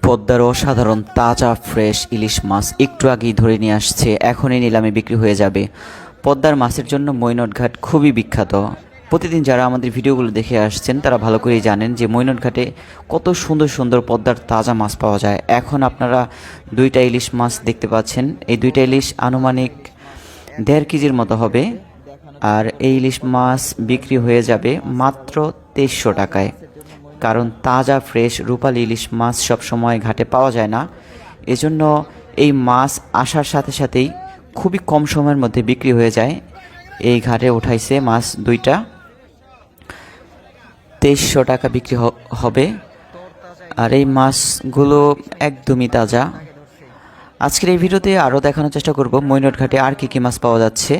পদ্মার অসাধারণ তাজা ফ্রেশ ইলিশ মাছ একটু আগেই ধরে নিয়ে আসছে, এখনই নিলামে বিক্রি হয়ে যাবে। পদ্মার মাছের জন্য মৈনট ঘাট খুবই বিখ্যাত। প্রতিদিন যারা আমাদের ভিডিওগুলো দেখে আসছেন তারা ভালো করেই জানেন যে মৈনট ঘাটে কত সুন্দর সুন্দর পদ্মার তাজা মাছ পাওয়া যায়। এখন আপনারা দুইটা ইলিশ মাছ দেখতে পাচ্ছেন। এই দুইটা ইলিশ আনুমানিক 1.5 কেজির মতো হবে। আর এই ইলিশ মাছ বিক্রি হয়ে যাবে মাত্র 2300 টাকায়। কারণ তাজা ফ্রেশ রূপালী ইলিশ মাছ সবসময় ঘাটে পাওয়া যায় না, এজন্য এই মাছ আসার সাথে সাথেই খুবই কম সময়ের মধ্যে বিক্রি হয়ে যায়। এই ঘাটে উঠাইছে মাছ দুইটা, 2300 টাকা বিক্রি হবে। আর এই মাছগুলো একদমই তাজা। আজকের এই ভিডিওতে আরও দেখানোর চেষ্টা করব মৈনট ঘাটে আর কি কি মাছ পাওয়া যাচ্ছে।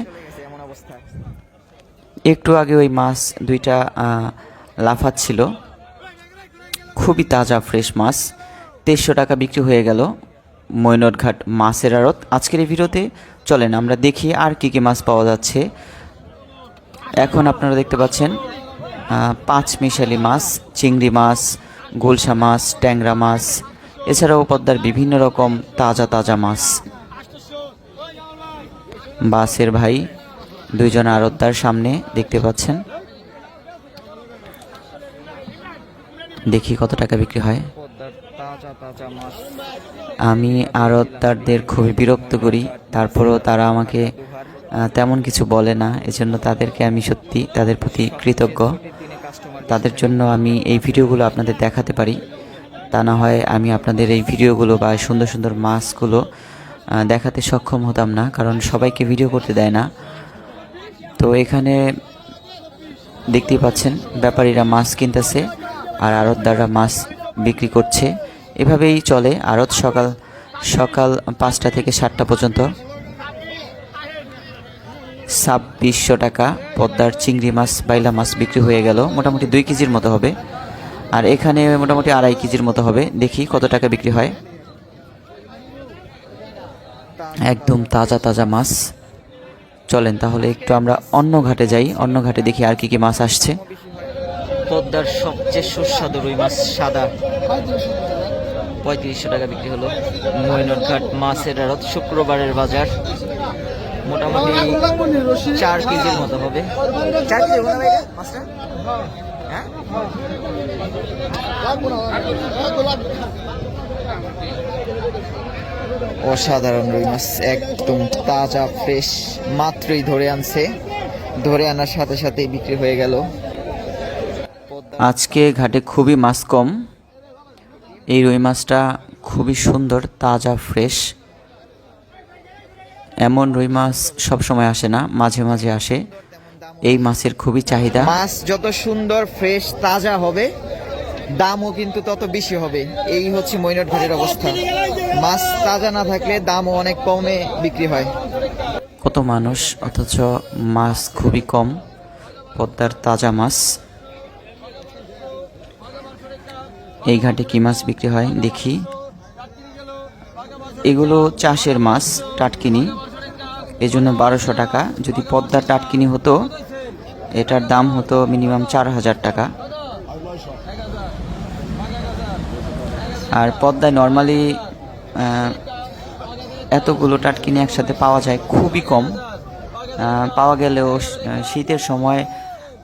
একটু আগে ওই মাছ দুইটা লাফাচ্ছিল, খুবই তাজা ফ্রেশ মাছ। 2300 টাকা বিক্রি হয়ে গেল মৈনট ঘাট মাছের আড়ত। আজকের এই ভিডিওতে চলেন আমরা দেখি আর কি কি মাছ পাওয়া যাচ্ছে। এখন আপনারা দেখতে পাচ্ছেন 5 মিশালি মাছ, চিংড়ি মাছ, গুলশা মাছ, ট্যাংরা মাছ, এছাড়াও পদ্মার বিভিন্ন রকম তাজা তাজা মাছ। বাসের ভাই দুইজন আড়তদার সামনে দেখতে পাচ্ছেন। দেখি কত টাকা বিক্রি হয়। আমি আড়তদারদের খুবই বিরক্ত করি, তারপরেও তারা আমাকে তেমন কিছু বলে না, এজন্য তাদেরকে আমি সত্যি তাদের প্রতি কৃতজ্ঞ। তাদের জন্য আমি এই ভিডিওগুলো আপনাদের দেখাতে পারি, তা না হয় আমি আপনাদের এই ভিডিওগুলো বা সুন্দর সুন্দর মাছগুলো দেখাতে সক্ষম হতাম না, কারণ সবাইকে ভিডিও করতে দেয় না। তো এখানে দেখতেই পাচ্ছেন ব্যাপারীরা মাছ কিনতেছে আর আড়তদাররা মাছ বিক্রি করছে। এভাবেই চলে আড়ত সকাল 5টা থেকে 7টা পর্যন্ত। 2600 টাকা পদ্মার চিংড়ি মাছ, বাইলা মাছ বিক্রি হয়ে গেল। মোটামুটি 2 কেজির মতো হবে। আর এখানে মোটামুটি 2.5 কেজির মতো হবে। দেখি কত টাকা বিক্রি হয়। একদম তাজা তাজা মাছ। চলেন তাহলে একটু আমরা অন্য ঘাটে যাই, অন্য ঘাটে দেখি আর কি কি মাছ আসছে। পদ্মার সবচেয়ে সুস্বাদু রুই মাছ সাদা 3500 টাকা বিক্রি হলো। মৈনট ঘাট মাছের আড়ত, শুক্রবারের বাজার। মোটামুটি 4 কেজির মতো হবে। 4 কেজি হবে না ভাই মাছটা? হ্যাঁ, অসাধারণ রুই মাছ, একদম তাজা ফ্রেশ, মাত্রই ধরে আনছে। ধরে আনার সাথে সাথে বিক্রি হয়ে গেল। আজকে ঘাটে খুবই মাছ কম। এই রুই মাছটা খুবই সুন্দর, তাজা ফ্রেশ। এমন রুই মাছ সবসময় আসে না, মাঝে মাঝে আসে। এই মাছের খুবই চাহিদা। মাছ যত সুন্দর ফ্রেশ তাজা হবে, দামও কিন্তু তত বেশি হবে। এই হচ্ছে মৈনট ঘাটের অবস্থা। মাছ তাজা না থাকলে দামও অনেক কমে বিক্রি হয়। কত মানুষ অথচ মাছ খুবই কম। পদ্মার তাজা মাছ। এই ঘাটে কি মাছ বিক্রি হয় দেখি। এগুলো চাষের মাছ, টাটকিনি, এজন্য 1200 টাকা। যদি পদ্মার টাটকিনি হতো এটার দাম হতো মিনিমাম 4000 টাকা। আর পদ্মায় নর্মালি এতগুলো টাটকিনি একসাথে পাওয়া যায় খুবই কম। পাওয়া গেলেও শীতের সময়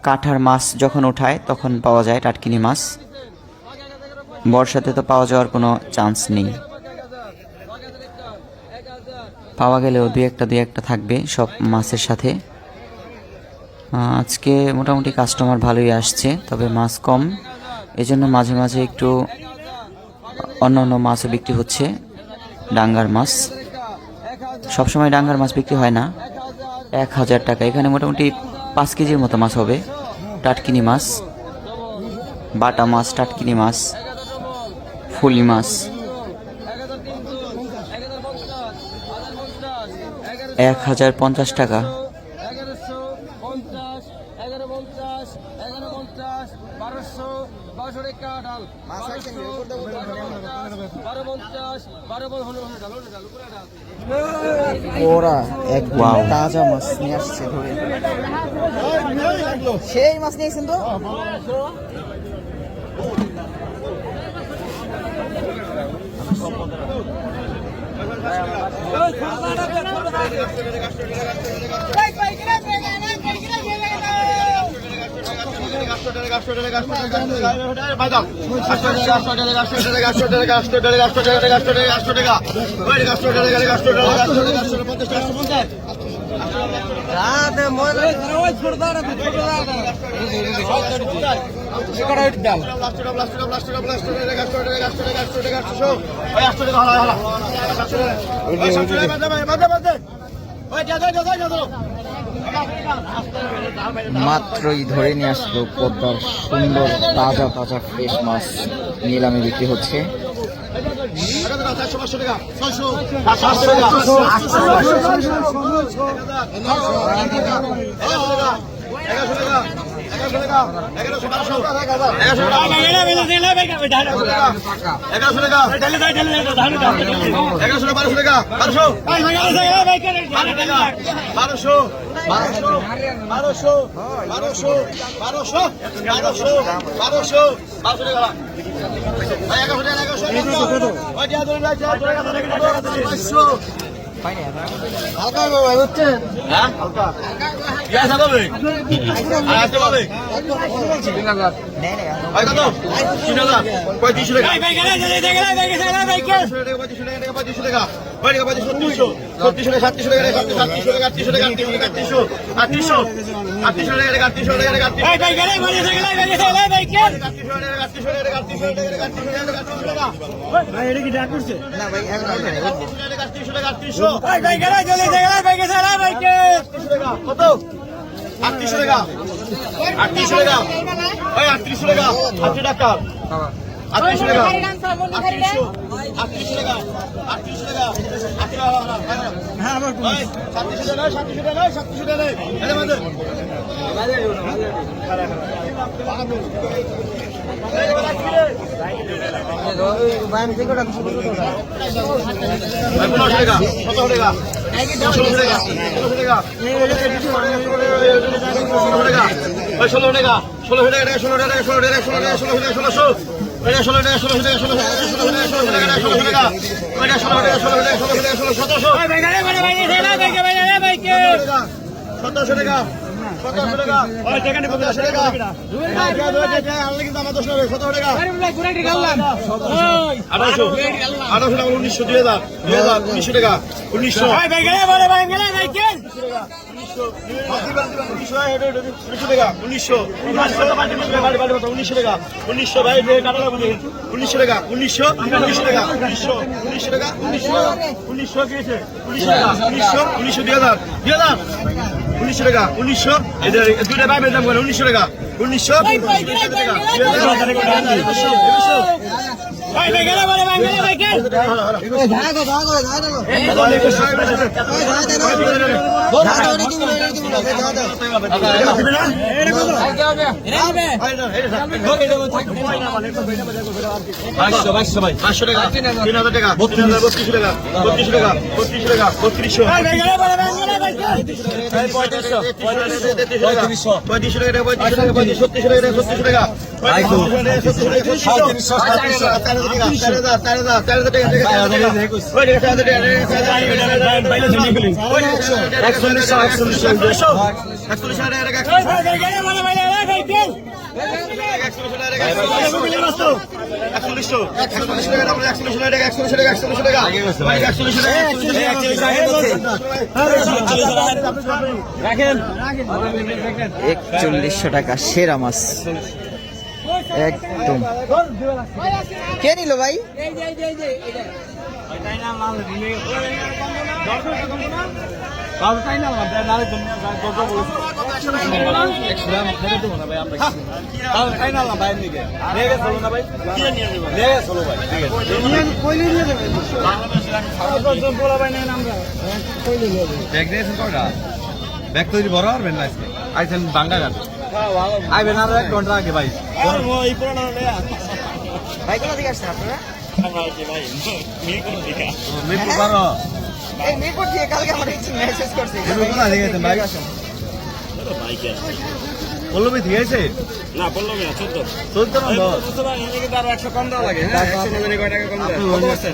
কাঠার মাছ যখন ওঠায় তখন পাওয়া যায় টাটকিনি মাছ। বর্ষাতে তো পাওয়া যাওয়ার কোনো চান্স নেই। পাওয়া গেলেও দুই একটা থাকবে সব মাছের সাথে। আজকে মোটামুটি কাস্টমার ভালোই আসছে, তবে মাছ কম, এজন্য মাঝে মাঝে একটু অন্য অন্য মাছও বিক্রি হচ্ছে। ডাঙ্গার মাছ, সবসময় ডাঙ্গার মাছ বিক্রি হয় না। 1000 টাকা। এখানে মোটামুটি 5 কেজির মতো মাছ হবে। টাটকিনি মাছ, বাটা মাছ, টাটকিনি মাছ, ফুলি মাছ। 1050 টাকা। ওরা একদম তাজা মাছ নিয়ে আসছে ধরে। সেই মাছ নিয়েছেন তো? মাত্রই ধরে নিয়ে আসলো পদ্মার সুন্দর তাজা তাজা ফ্রেশ মাছ নিলামে বিক্রি হচ্ছে। টাকা সেরা মাছ একদম। কে নিল ভাই? ব্যাগ তৈরি বড় পারবেন না আজকে আইছেন বাঙ্গা ঘাট আইবেন আর 1 ঘন্টা আগে ভাই ভাই কোথা থেকে আসছেন আপনারা? মিরপুর 12 এই মিরপুর থেকে কালকে আমার একটু মেসেজ করছে। মিরপুর কোথা থেকে গেছেন ভাই? পল্লবী থেকে আছে না বললাম না 14 14 নম্বর 100 কম দেওয়া লাগে। হ্যাঁ 100 কম টাকা কম দেয়।